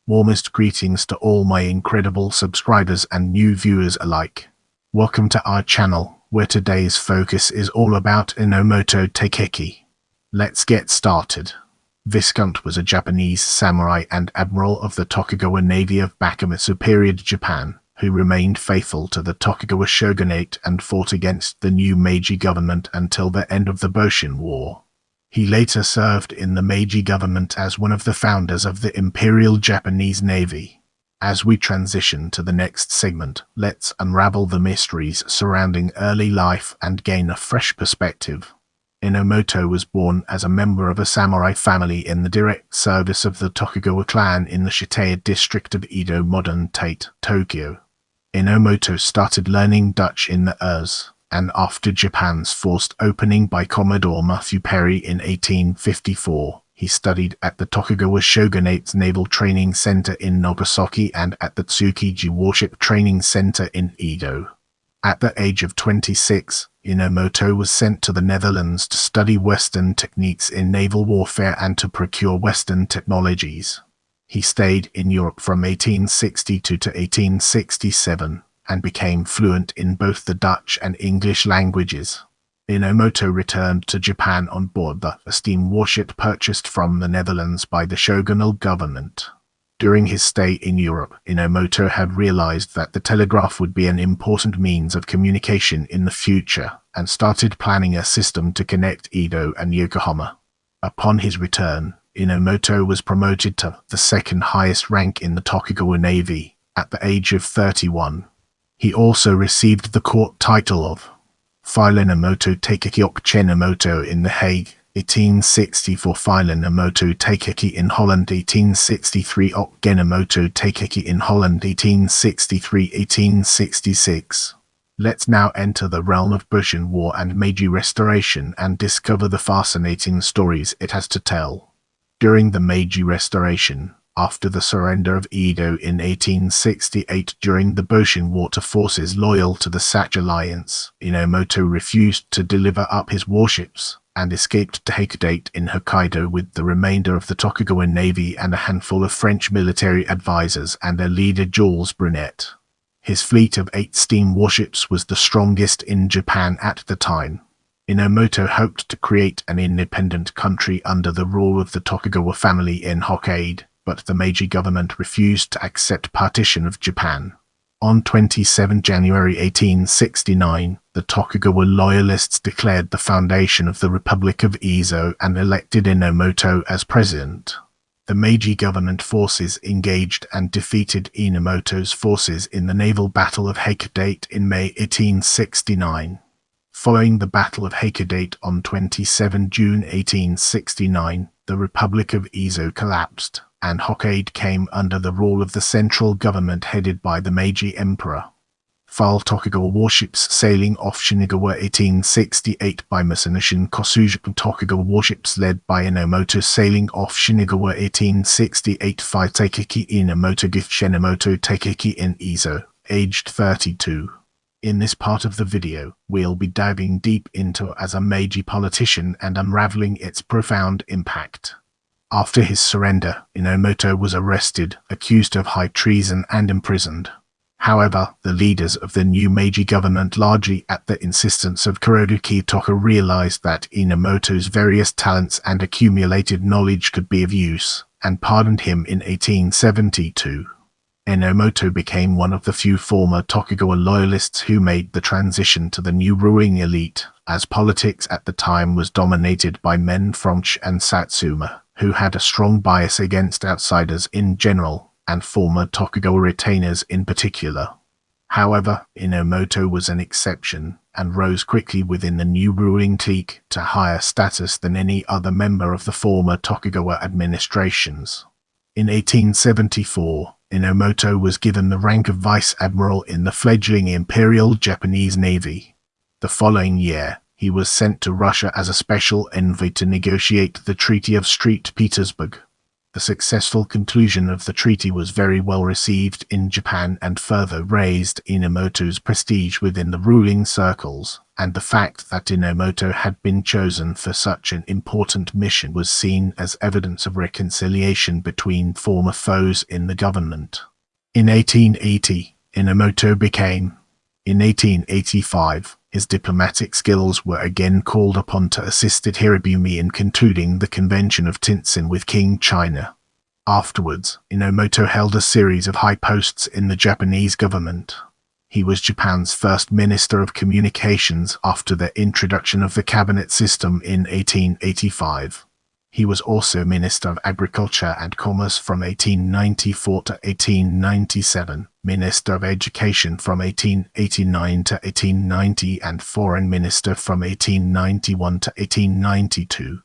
Warmest greetings to all my incredible subscribers and new viewers alike. Welcome to our channel, where today's focus is all about Enomoto Takeaki. Let's get started. Viscount was a Japanese samurai and admiral of the Tokugawa Navy of Bakumatsu period Japan, who remained faithful to the Tokugawa shogunate and fought against the new Meiji government until the end of the Boshin War. He later served in the Meiji government as one of the founders of the Imperial Japanese Navy. As we transition to the next segment, let's unravel the mysteries surrounding early life and gain a fresh perspective. Enomoto was born as a member of a samurai family in the direct service of the Tokugawa clan in the Shitei district of Edo, modern Tate, Tokyo. Enomoto started learning Dutch in the years, and after Japan's forced opening by Commodore Matthew Perry in 1854, he studied at the Tokugawa Shogunate's Naval Training Center in Nagasaki and at the Tsukiji Warship Training Center in Edo. At the age of 26, Enomoto was sent to the Netherlands to study Western techniques in naval warfare and to procure Western technologies. He stayed in Europe from 1862 to 1867, and became fluent in both the Dutch and English languages. Enomoto returned to Japan on board the steam warship purchased from the Netherlands by the shogunal government. During his stay in Europe, Enomoto had realized that the telegraph would be an important means of communication in the future, and started planning a system to connect Edo and Yokohama. Upon his return, Enomoto was promoted to the second highest rank in the Tokugawa Navy, at the age of 31. He also received the court title of File Enomoto Takeaki Enomoto in The Hague, 1864, File Enomoto Takeaki in Holland, 1863, Enomoto Takeaki in Holland, 1863-1866. Let's now enter the realm of Boshin War and Meiji Restoration and discover the fascinating stories it has to tell. During the Meiji Restoration, after the surrender of Edo in 1868 during the Boshin War to forces loyal to the Sac alliance, Enomoto refused to deliver up his warships, and escaped to Hakodate in Hokkaido with the remainder of the Tokugawa Navy and a handful of French military advisors and their leader Jules Brunet. His fleet of 8 steam warships was the strongest in Japan at the time. Enomoto hoped to create an independent country under the rule of the Tokugawa family in Hokkaido, but the Meiji government refused to accept partition of Japan. On 27 January 1869, the Tokugawa loyalists declared the foundation of the Republic of Edo and elected Enomoto as president. The Meiji government forces engaged and defeated Enomoto's forces in the naval battle of Hakodate in May 1869. Following the Battle of Hakodate on 27 June 1869, the Republic of Edo collapsed, and Hokkaido came under the rule of the central government headed by the Meiji Emperor. File Tokugawa warships sailing off Shinagawa 1868 by Masanushin Kosuji. Tokugawa warships led by Enomoto sailing off Shinagawa 1868. File Takeaki Enomoto gift Enomoto Takeaki in Edo, aged 32. In this part of the video, we'll be diving deep into as a Meiji politician and unraveling its profound impact. After his surrender, Enomoto was arrested, accused of high treason and imprisoned. However, the leaders of the new Meiji government, largely at the insistence of Kuroda Toka, realized that Enomoto's various talents and accumulated knowledge could be of use, and pardoned him in 1872. Enomoto became one of the few former Tokugawa loyalists who made the transition to the new ruling elite, as politics at the time was dominated by men from Ch and Satsuma, who had a strong bias against outsiders in general, and former Tokugawa retainers in particular. However, Enomoto was an exception, and rose quickly within the new ruling clique to higher status than any other member of the former Tokugawa administrations. In 1874, Enomoto was given the rank of Vice Admiral in the fledgling Imperial Japanese Navy. The following year, he was sent to Russia as a special envoy to negotiate the Treaty of St. Petersburg. The successful conclusion of the treaty was very well received in Japan and further raised Enomoto's prestige within the ruling circles, and the fact that Enomoto had been chosen for such an important mission was seen as evidence of reconciliation between former foes in the government. In 1880, Enomoto became. In 1885, his diplomatic skills were again called upon to assist Hirobumi in concluding the Convention of Tintsin with King China. Afterwards, Enomoto held a series of high posts in the Japanese government. He was Japan's first Minister of Communications after the introduction of the cabinet system in 1885. He was also Minister of Agriculture and Commerce from 1894 to 1897, Minister of Education from 1889 to 1890, and Foreign Minister from 1891 to 1892.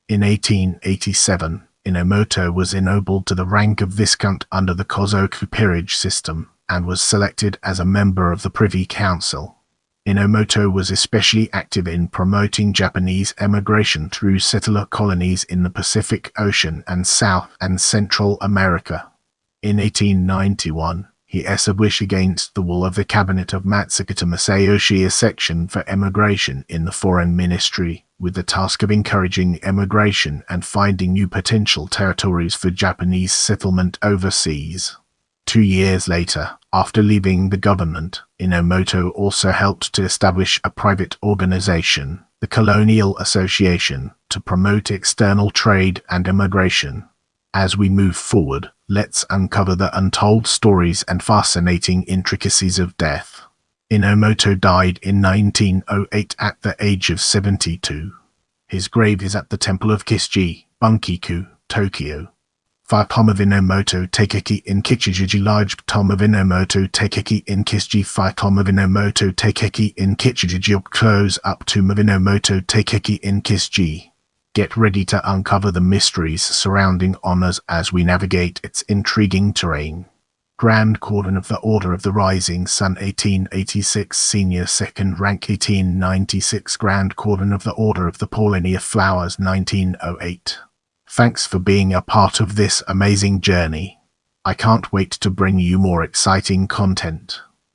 In 1887, Enomoto was ennobled to the rank of Viscount under the Kozoku peerage system, and was selected as a member of the Privy Council. Enomoto was especially active in promoting Japanese emigration through settler colonies in the Pacific Ocean and South and Central America. In 1891, he established against the will of the cabinet of Matsukata Masayoshi a section for emigration in the Foreign Ministry, with the task of encouraging emigration and finding new potential territories for Japanese settlement overseas. 2 years later, after leaving the government, Enomoto also helped to establish a private organization, the Colonial Association, to promote external trade and immigration. As we move forward, let's uncover the untold stories and fascinating intricacies of death. Enomoto died in 1908 at the age of 72. His grave is at the Temple of Kishiji, Bunkiku, Tokyo. Fire Tomb of Enomoto Takeaki in Kichijiji. Large Tomb of Enomoto Takeaki in Kishiji. Fire Tomb of Enomoto Takeaki in Kichijiji. Close up Tomb of Enomoto Takeaki in Kishiji. Get ready to uncover the mysteries surrounding honors as we navigate its intriguing terrain. Grand Cordon of the Order of the Rising Sun 1886, Senior Second Rank 1896, Grand Cordon of the Order of the Paullinia Flowers 1908. Thanks for being a part of this amazing journey. I can't wait to bring you more exciting content.